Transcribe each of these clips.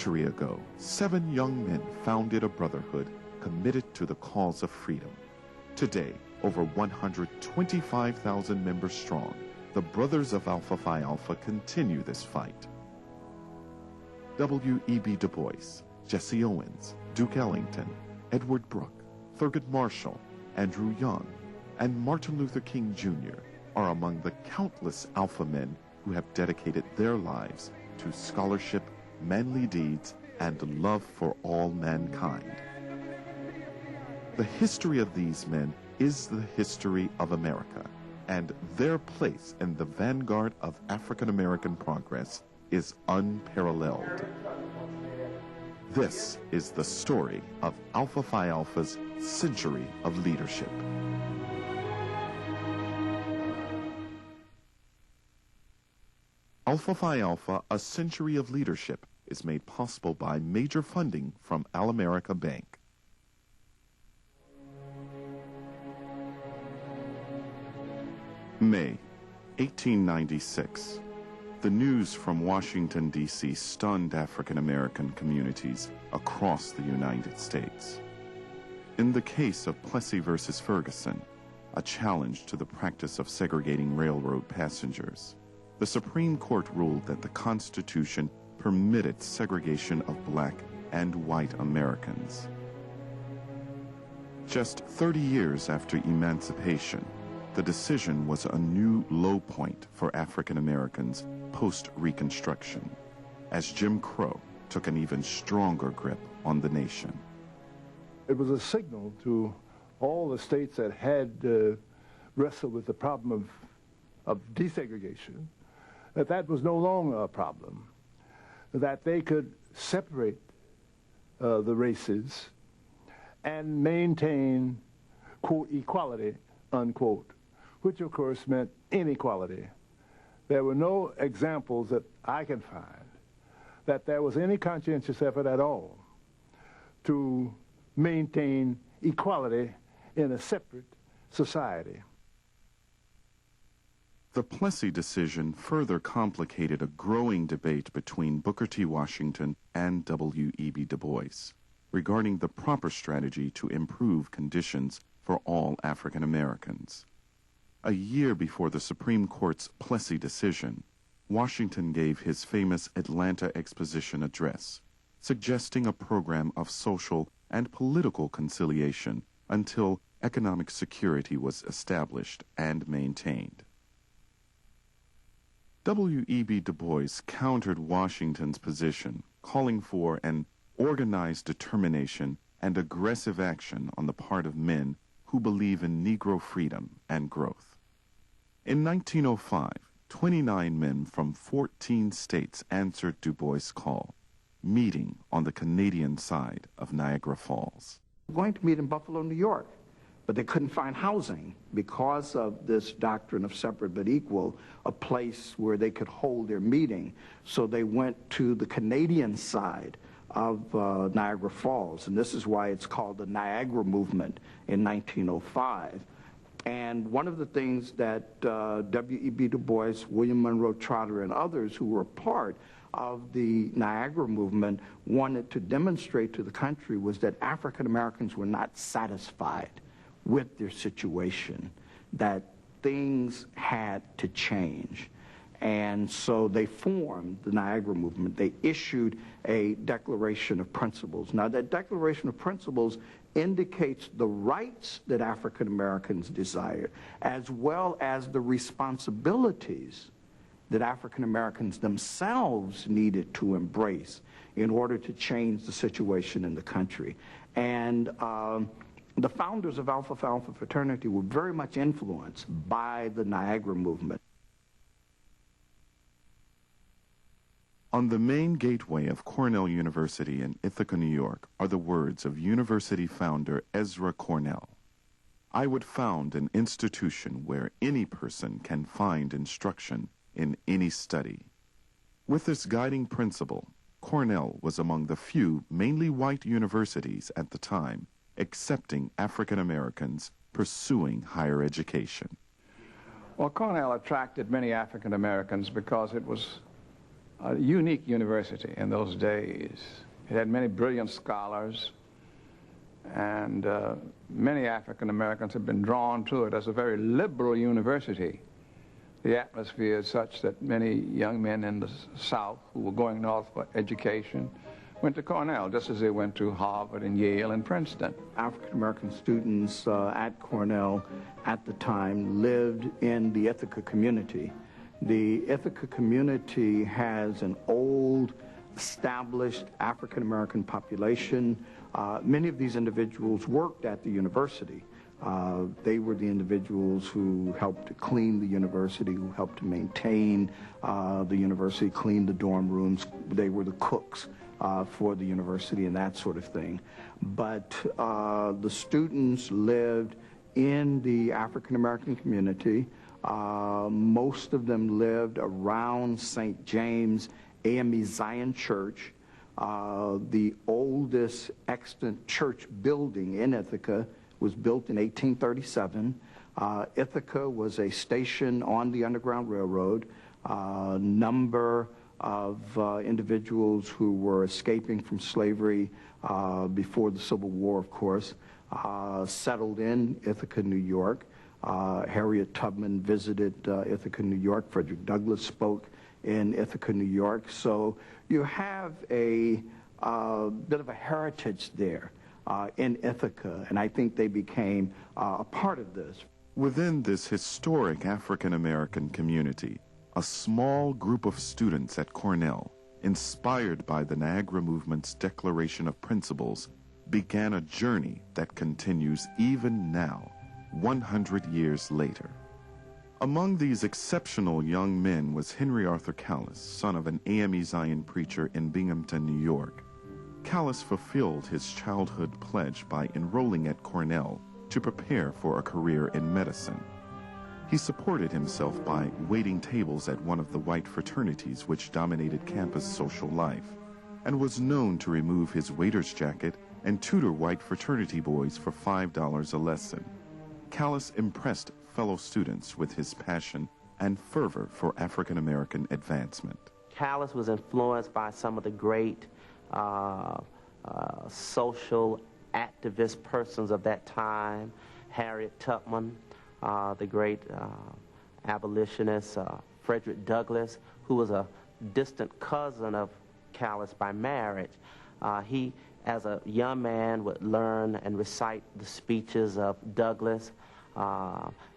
century ago, 7 young men founded a brotherhood committed to the cause of freedom. Today, over 125,000 members strong, the Brothers of Alpha Phi Alpha continue this fight. W.E.B. Du Bois, Jesse Owens, Duke Ellington, Edward Brooke, Thurgood Marshall, Andrew Young, and Martin Luther King Jr. are among the countless Alpha men who have dedicated their lives to scholarship, manly deeds, and love for all mankind. The history of these men is the history of America, and their place in the vanguard of African American progress is unparalleled. This is the story of Alpha Phi Alpha's century of leadership. Alpha Phi Alpha, A Century of Leadership, is made possible by major funding from Al-America Bank. May 1896. The news from Washington, D.C. stunned African American communities across the United States. In the case of Plessy versus Ferguson, a challenge to the practice of segregating railroad passengers, the Supreme Court ruled that the Constitution permitted segregation of black and white Americans. Just 30 years after emancipation, the decision was a new low point for African Americans post-Reconstruction, as Jim Crow took an even stronger grip on the nation. It was a signal to all the states that had wrestled with the problem of desegregation that was no longer a problem, that they could separate the races and maintain, quote, equality, unquote, which of course meant inequality. There were no examples that I can find that there was any conscientious effort at all to maintain equality in a separate society. The Plessy decision further complicated a growing debate between Booker T. Washington and W.E.B. Du Bois regarding the proper strategy to improve conditions for all African Americans. A year before the Supreme Court's Plessy decision, Washington gave his famous Atlanta Exposition address, suggesting a program of social and political conciliation until economic security was established and maintained. W.E.B. Du Bois countered Washington's position, calling for an organized determination and aggressive action on the part of men who believe in Negro freedom and growth. In 1905, 29 men from 14 states answered Du Bois' call, meeting on the Canadian side of Niagara Falls. We're going to meet in Buffalo, New York, but they couldn't find housing because of this doctrine of separate but equal, a place where they could hold their meeting. So they went to the Canadian side of Niagara Falls, and this is why it's called the Niagara Movement in 1905. And one of the things that W.E.B. Du Bois, William Monroe Trotter, and others who were part of the Niagara Movement wanted to demonstrate to the country was that African Americans were not satisfied with their situation, that things had to change. And so they formed the Niagara Movement. They issued a Declaration of Principles. Now, that Declaration of Principles indicates the rights that African Americans desire, as well as the responsibilities that African Americans themselves needed to embrace in order to change the situation in the country. And the founders of Alpha Phi Alpha fraternity were very much influenced by the Niagara Movement. On the main gateway of Cornell University in Ithaca, New York, are the words of university founder Ezra Cornell. I would found an institution where any person can find instruction in any study. With this guiding principle, Cornell was among the few mainly white universities at the time accepting African Americans pursuing higher education. Well, Cornell attracted many African Americans because it was a unique university in those days. It had many brilliant scholars, and many African Americans have been drawn to it as a very liberal university. The atmosphere is such that many young men in the South who were going north for education went to Cornell, just as they went to Harvard and Yale and Princeton. African American students at Cornell at the time lived in the Ithaca community. The Ithaca community has an old, established African American population. Many of these individuals worked at the university. They were the individuals who helped to clean the university, who helped to maintain the university, clean the dorm rooms. They were the cooks for the university and that sort of thing. But the students lived in the African American community. Most of them lived around St. James AME Zion Church, the oldest extant church building in Ithaca was built in 1837. Ithaca was a station on the Underground Railroad. A number of individuals who were escaping from slavery before the Civil War, of course, settled in Ithaca, New York. Harriet Tubman visited Ithaca, New York. Frederick Douglass spoke in Ithaca, New York. So you have a bit of a heritage there in Ithaca, and I think they became a part of this. Within this historic African American community, a small group of students at Cornell, inspired by the Niagara Movement's Declaration of Principles, began a journey that continues even now, 100 years later. Among these exceptional young men was Henry Arthur Callis, son of an AME Zion preacher in Binghamton, New York. Callis fulfilled his childhood pledge by enrolling at Cornell to prepare for a career in medicine. He supported himself by waiting tables at one of the white fraternities which dominated campus social life, and was known to remove his waiter's jacket and tutor white fraternity boys for $5 a lesson. Callis impressed fellow students with his passion and fervor for African American advancement. Callis was influenced by some of the great social activist persons of that time, Harriet Tubman, the great abolitionist, Frederick Douglass, who was a distant cousin of Callis by marriage. He, as a young man, would learn and recite the speeches of Douglass.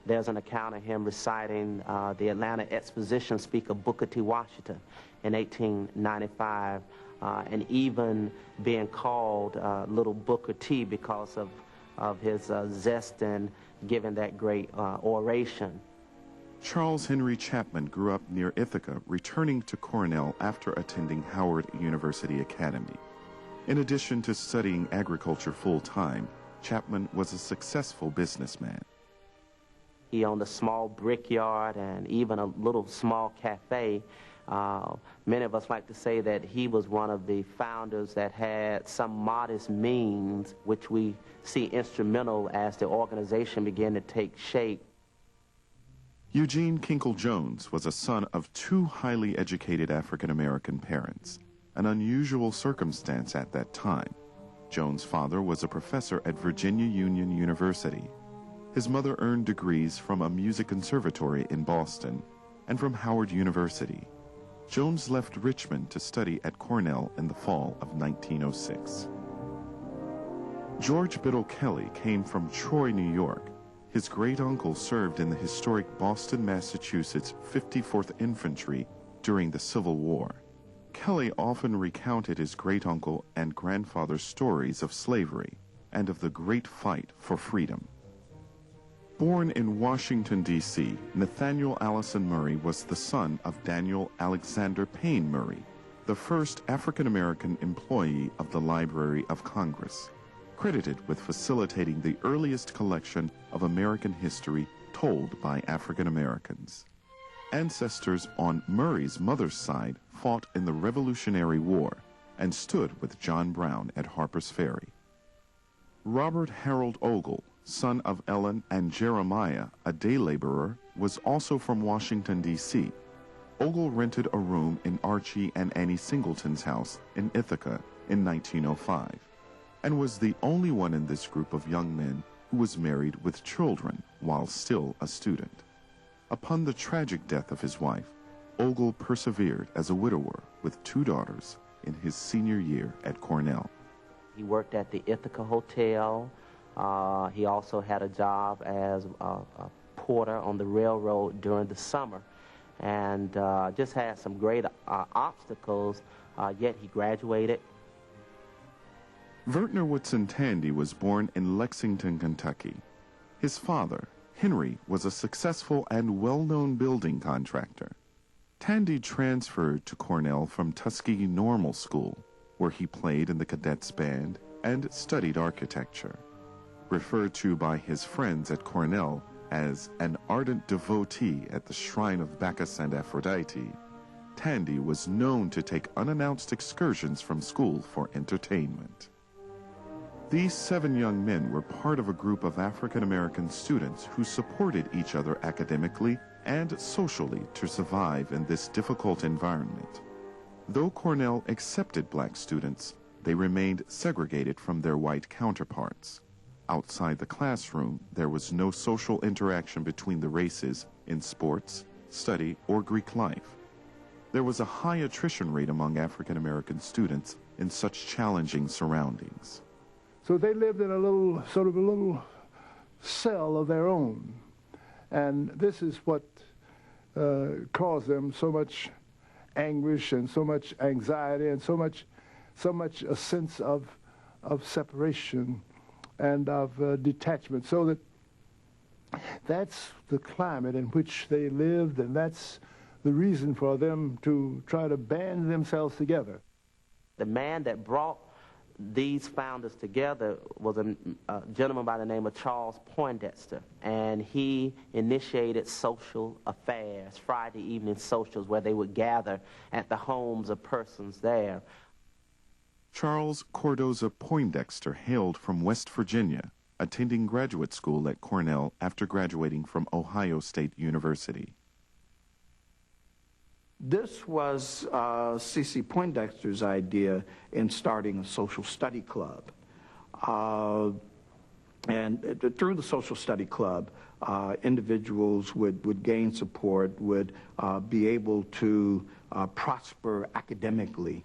There's an account of him reciting the Atlanta Exposition speaker Booker T. Washington in 1895, and even being called Little Booker T because of his zest in giving that great oration. Charles Henry Chapman grew up near Ithaca, returning to Cornell after attending Howard University Academy. In addition to studying agriculture full-time, Chapman was a successful businessman. He owned a small brickyard and even a little small cafe. Many of us like to say that he was one of the founders that had some modest means, which we see instrumental as the organization began to take shape. Eugene Kinkle Jones was a son of two highly educated African-American parents, an unusual circumstance at that time. Jones' father was a professor at Virginia Union University. His mother earned degrees from a music conservatory in Boston and from Howard University. Jones left Richmond to study at Cornell in the fall of 1906. George Biddle Kelly came from Troy, New York. His great-uncle served in the historic Boston, Massachusetts 54th Infantry during the Civil War. Kelly often recounted his great-uncle and grandfather's stories of slavery and of the great fight for freedom. Born in Washington, D.C., Nathaniel Allison Murray was the son of Daniel Alexander Payne Murray, the first African-American employee of the Library of Congress, credited with facilitating the earliest collection of American history told by African Americans. Ancestors on Murray's mother's side fought in the Revolutionary War and stood with John Brown at Harper's Ferry. Robert Harold Ogle, son of Ellen and Jeremiah, a day laborer, was also from Washington, D.C. Ogle rented a room in Archie and Annie Singleton's house in Ithaca in 1905, and was the only one in this group of young men who was married with children while still a student. Upon the tragic death of his wife, Ogle persevered as a widower with 2 daughters in his senior year at Cornell. He worked at the Ithaca Hotel. He also had a job as a porter on the railroad during the summer, and just had some great obstacles, yet he graduated. Vertner Woodson Tandy was born in Lexington, Kentucky. His father, Henry, was a successful and well-known building contractor. Tandy transferred to Cornell from Tuskegee Normal School, where he played in the cadets band and studied architecture. Referred to by his friends at Cornell as an ardent devotee at the shrine of Bacchus and Aphrodite, Tandy was known to take unannounced excursions from school for entertainment. These 7 young men were part of a group of African-American students who supported each other academically and socially to survive in this difficult environment. Though Cornell accepted black students, they remained segregated from their white counterparts. Outside the classroom, there was no social interaction between the races in sports, study, or Greek life. There was a high attrition rate among African-American students in such challenging surroundings. So they lived in a little cell of their own. And this is what caused them so much anguish and so much anxiety and so much a sense of separation and of detachment. So that's the climate in which they lived, and that's the reason for them to try to band themselves together. The man that brought these founders together was a gentleman by the name of Charles Poindexter, and he initiated social affairs, Friday evening socials, where they would gather at the homes of persons there. Charles Cordoza Poindexter hailed from West Virginia, attending graduate school at Cornell after graduating from Ohio State University. This was C.C. Poindexter's idea in starting a social study club. And through the social study club, individuals would gain support, would be able to prosper academically.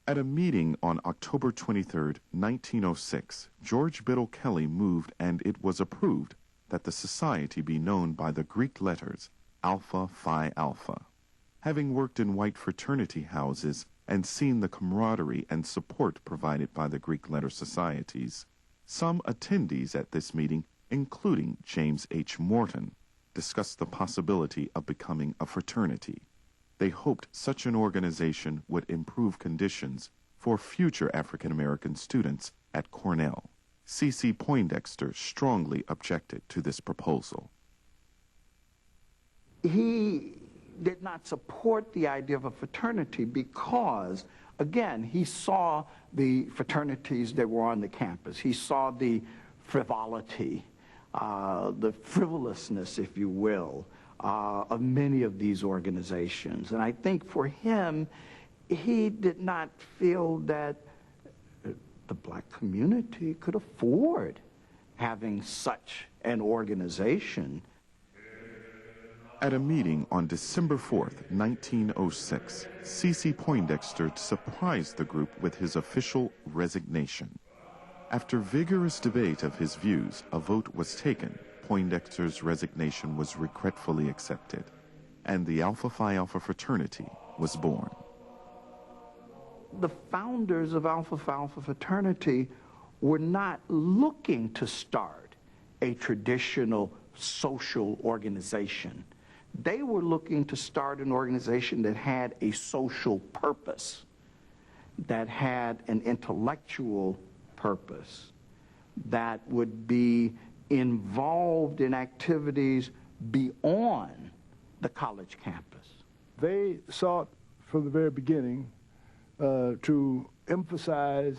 At a meeting on October 23, 1906, George Biddle Kelly moved, and it was approved that the society be known by the Greek letters Alpha Phi Alpha. Having worked in white fraternity houses and seen the camaraderie and support provided by the Greek letter societies, some attendees at this meeting, including James H. Morton, discussed the possibility of becoming a fraternity. They hoped such an organization would improve conditions for future African-American students at Cornell. C.C. Poindexter strongly objected to this proposal. He did not support the idea of a fraternity because, again, he saw the fraternities that were on the campus. He saw the frivolity, the frivolousness, if you will, of many of these organizations. And I think for him, he did not feel that the black community could afford having such an organization. At a meeting on December 4, 1906, C.C. Poindexter surprised the group with his official resignation. After vigorous debate of his views, a vote was taken. Poindexter's resignation was regretfully accepted, and the Alpha Phi Alpha fraternity was born. The founders of Alpha Phi Alpha fraternity were not looking to start a traditional social organization. They were looking to start an organization that had a social purpose, that had an intellectual purpose, that would be involved in activities beyond the college campus. They sought from the very beginning to emphasize,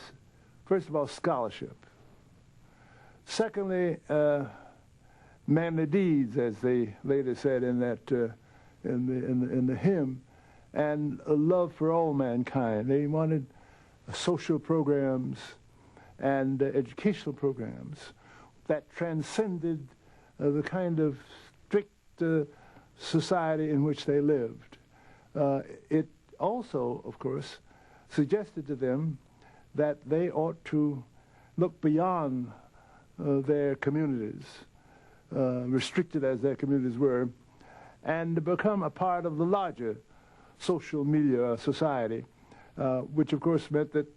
first of all, scholarship. Secondly, manly deeds, as they later said in in the hymn, and a love for all mankind. They wanted social programs and educational programs that transcended the kind of strict society in which they lived. It also, of course, suggested to them that they ought to look beyond their communities, restricted as their communities were, and become a part of the larger social media society, which of course meant that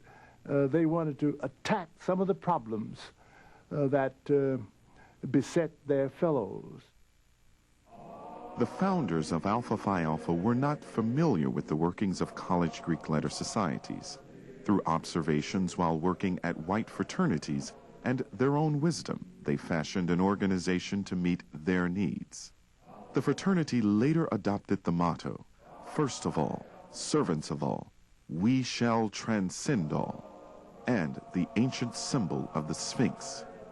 they wanted to attack some of the problems that beset their fellows. The founders of Alpha Phi Alpha were not familiar with the workings of college Greek letter societies. Through observations while working at white fraternities and their own wisdom, they fashioned an organization to meet their needs. The fraternity later adopted the motto, "First of all, servants of all, we shall transcend all," and the ancient symbol of the Sphinx,